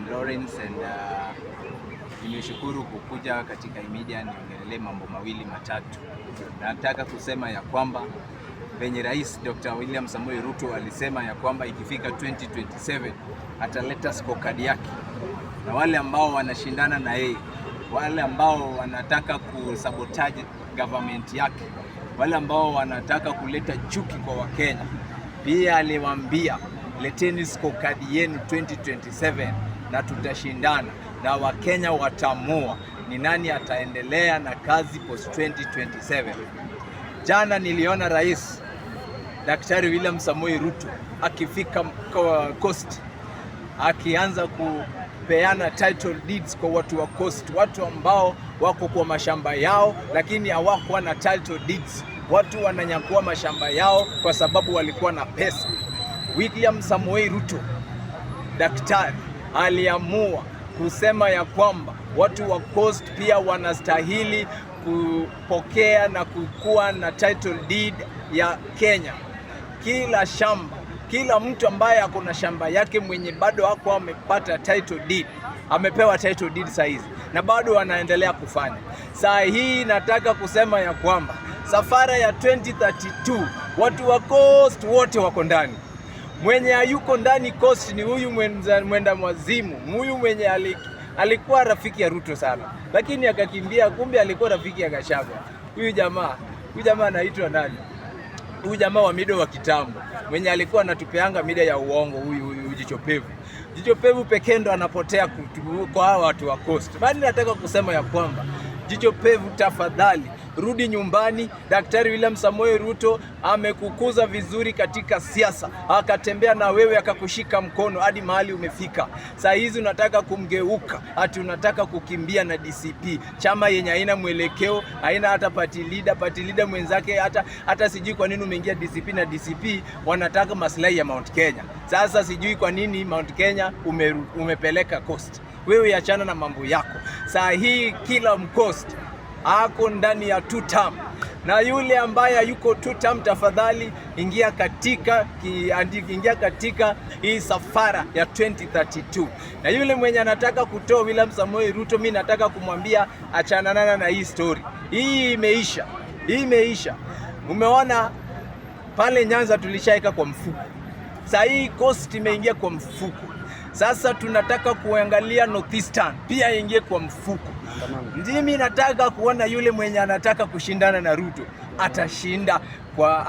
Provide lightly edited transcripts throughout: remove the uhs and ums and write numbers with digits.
I'm Lawrence and nimeshukuru kukuja katika media niongelee mambo mawili matatu. Nataka kusema ya kwamba venye Rais Dr. William Samoei Ruto alisema ya kwamba ikifika 2027 ataleta scorecard yake, na wale ambao wanashindana na yeye, wale ambao wanataka kusabotage government yake, wale ambao wanataka kuleta chuki kwa Wakenya, pia aliwaambia leteni scorecard yenu 2027 na tutashindana na Wakenya watamua ni nani ataendelea na kazi post 2027. Jana niliona Rais Daktari William Samoei Ruto akifika Coast akianza kupeana title deeds kwa watu wa Coast, watu ambao wako kwa mashamba yao lakini hawakuwa na title deeds. Watu wananyakua mashamba yao kwa sababu walikuwa na pesa. William Samoei Ruto daktari aliamua kusema ya kwamba watu wa Coast pia wanastahili kupokea na kukuwa na title deed ya Kenya. Kila shamba, kila mtu ambaye akona shamba yake mwenye bado hako amepata title deed, amepewa title deed saa hizi na bado wanaendelea kufanya. Saa hii nataka kusema ya kwamba safari ya 2032 watu wa Coast wote wako ndani. Mwenye hayuko ndani Coast ni huyu mwenda mwazimu, huyu mwenye alikuwa rafiki ya Ruto sana lakini akakimbia, kumbe alikuwa rafiki ya Gachagua. Huyu jamaa anaitwa nani? Huyu jamaa wa mido wa kitambo mwenye alikuwa anatupeanga mida ya uongo, huyu Jichopevu. Jichopevu pekee ndo anapotea kwa hawa watu wa Coast. Bali nataka kusema ya kwamba Jichopevu, tafadhali rudi nyumbani. Daktari William Samoei Ruto amekukuza vizuri katika siasa, akatembea na wewe akakushika mkono hadi mahali umefika. Saa hizi unataka kumgeuka, ati unataka kukimbia na DCP, chama yenye haina mwelekeo, haina hata party leader mwenzake, hata sijui kwa nini umeingia DCP, na DCP wanataka maslahi ya Mount Kenya. Sasa sijui kwa nini Mount Kenya umepeleka Coast. Wewe achana na mambo yako. Saa hii kila Mcoast ako ndani ya 2 term, na yule ambaye yuko 2 term, tafadhali ingia katika hii safara ya 2032. Na yule mwenye anataka kutoa William Samoei Ruto, mimi nataka kumwambia achanana na hii story. Hii imeisha. Umeona pale Nyanza tulishaika kwa mfuko, saa hii Coast imeingia kwa mfuko. Sasa tunataka kuangalia Northeastern pia ingie kwa mfuko. Mimi nataka kuona yule mwenye anataka kushindana na Ruto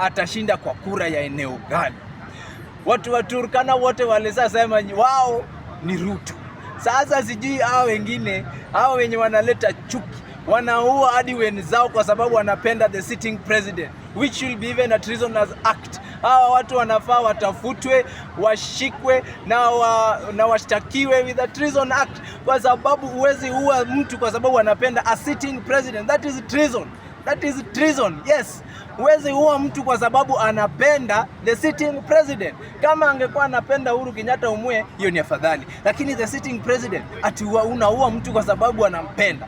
atashinda kwa kura ya eneo gani. Watu wa Turkana wote walisema wao ni Ruto. Sasa sijui hao wengine, hao wenye wanaleta chuki, wanaua hadi wenzao kwa sababu wanapenda the sitting president, which will be even a treasonous act. Hawa watu wanafaa watafutwe, washikwe na washtakiwe with a treason act, kwa sababu huwezi uwa mtu kwa sababu anapenda a sitting president. That is treason. Yes, huwezi uwa mtu kwa sababu anapenda the sitting president. Kama angekuwa anapenda Uhuru Kenyatta umwe, hiyo ni afadhali, lakini the sitting president ati unaua mtu kwa sababu anampenda.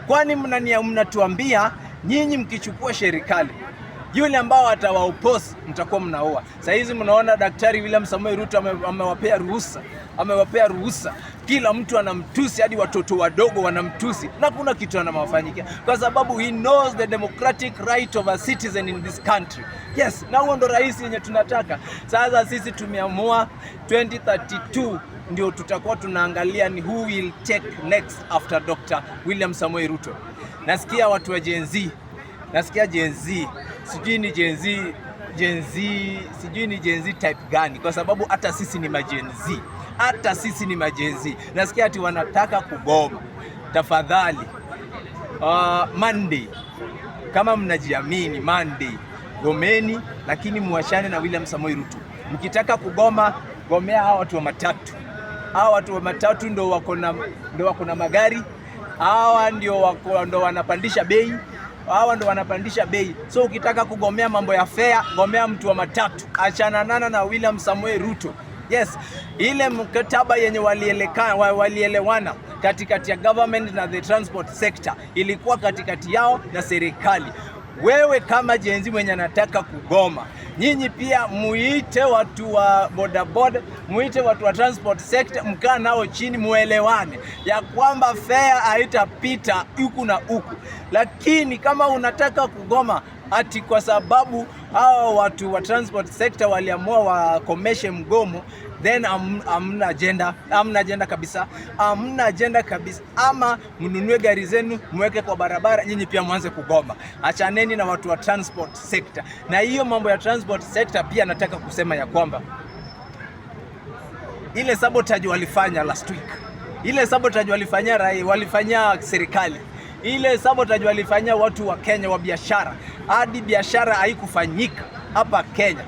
Kwani mnatuambia nyinyi mkichukua serikali, yule ambao atawaoppose mtakuwa mnaoa. Sasa hizi mnaona Daktari William Samoei Ruto amewapea ruhusa. Kila mtu anamtusi, hadi watoto wadogo wanamtusi, na kuna kitu anamafanyikia kwa sababu he knows the democratic right of a citizen in this country. Yes, na huo ndo rais yenye tunataka. Sasa sisi tumeamua 2032 ndio tutakuwa tunaangalia ni who will take next after Dr. William Samoei Ruto. Nasikia watu wa Gen Z, sijui ni Gen Z type gani, kwa sababu hata sisi ni Gen Z. Nasikia ati wanataka kugoma. Tafadhali Monday, kama mnajiamini, Monday gomeni, lakini muachane na William Samoei Ruto. Mkitaka kugoma, gomea hao watu wa matatu. Hao watu wa matatu ndo wako na magari, hawa ndio wanapandisha bei. So ukitaka kugomea mambo ya fare, gomea mtu wa matatu, achanana na William Samoei Ruto. Yes, ile mkataba yenye walielewana katikati ya government na the transport sector ilikuwa katikati yao na serikali. wewe kama jenzi mwenye anataka kugoma, nyinyi pia muite watu wa bodaboda, muite watu wa transport sector, mkaa nao chini muelewane ya kwamba fare haitapita huku na huku. Lakini kama unataka kugoma ati kwa sababu hao watu wa transport sector waliamua wakomeshe mgomo, then amna agenda kabisa, ama mnunue gari zenu mweke kwa barabara, nyinyi pia mwanze kugoma. Achaneni na watu wa transport sector. Na hiyo mambo ya transport sector pia nataka kusema ya kwamba ile sabotage walifanya last week, ile sabotage walifanya serikali, ile sabotage walifanya watu wa Kenya wa biashara, hadi biashara haikufanyika hapa Kenya.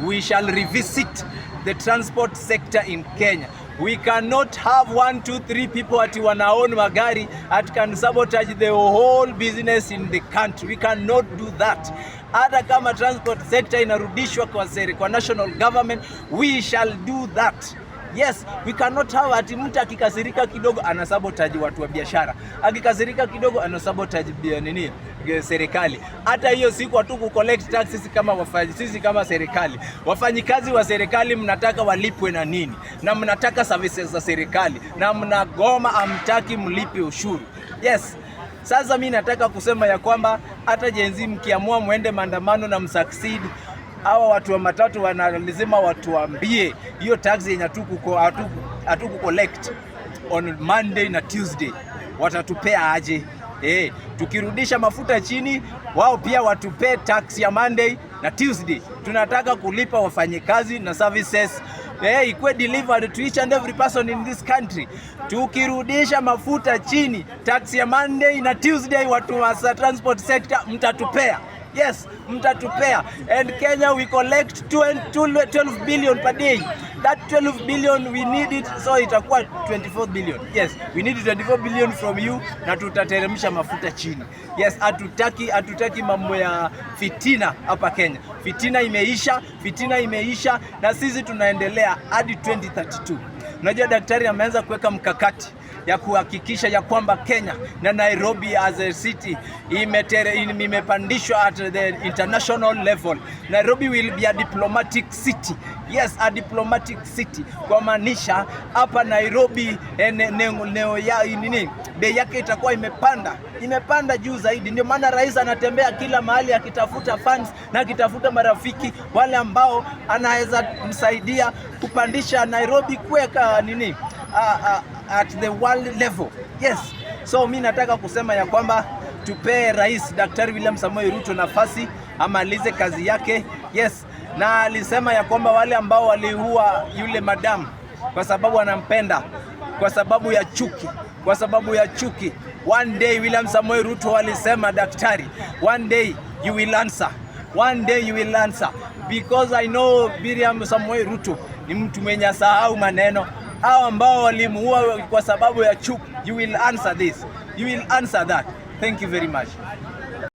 We shall revisit the transport sector in Kenya. We cannot have 1, 2, 3 people ati wanaown magari at can sabotage the whole business in the country. We cannot do that. Hata kama transport sector inarudishwa kwa national government, we shall do that. Yes, we cannot have ati mtu akikasirika kidogo anasabotage watu wa biashara, akikasirika kidogo anasabotage serikali. Hata hiyo siku tu ku collect taxes kama sisi kama serikali. Wafanyikazi wa serikali mnataka walipwe na nini? Na mnataka services za serikali, na mnagoma amtaki mlipe ushuru. Yes. Sasa mimi nataka kusema ya kwamba hata jenzi mkiamua muende maandamano na msucceed, hawa watu wa matatu lazima watuambie hiyo tax yenye hatuku collect on Monday na Tuesday watatupea aje. Tukirudisha mafuta chini, wao pia watupee tax ya Monday na Tuesday. Tunataka kulipa wafanyikazi na services ikuwe delivered to each and every person in this country. Tukirudisha mafuta chini, tax ya Monday na Tuesday watu wa transport sector mtatupea. Yes, mtatupea. And Kenya we collect 12 billion per day. That 12 billion we need it, so itakuwa 24 billion. Yes, we need 24 billion from you na tutateremsha mafuta chini. Yes, hatutaki mambo ya fitina hapa Kenya. Fitina imeisha na sisi tunaendelea hadi 2032. Unajua daktari ameanza kuweka mkakati ya kuhakikisha ya kwamba Kenya na Nairobi as a city imepandishwa at the international level. Nairobi will be a diplomatic city. Yes, a diplomatic city. Kwa maanisha hapa Nairobi bei yake itakuwa imepanda juu zaidi. Ndio maana rais anatembea kila mahali akitafuta funds na akitafuta marafiki wale ambao anaweza msaidia kupandisha Nairobi kuweka at the world level. Yes. So mimi nataka kusema ya kwamba tupee Rais Daktari William Samoei Ruto nafasi amalize kazi yake. Yes. Na alisema ya kwamba wale ambao waliua yule madam kwa sababu anampenda, kwa sababu ya chuki, one day William Samoei Ruto alisema, daktari, one day you will answer, because I know William Samoei Ruto ni mtu mwenye sahau maneno. Hao ambao walimuua kwa sababu ya chuki, you will answer this, you will answer that. Thank you very much.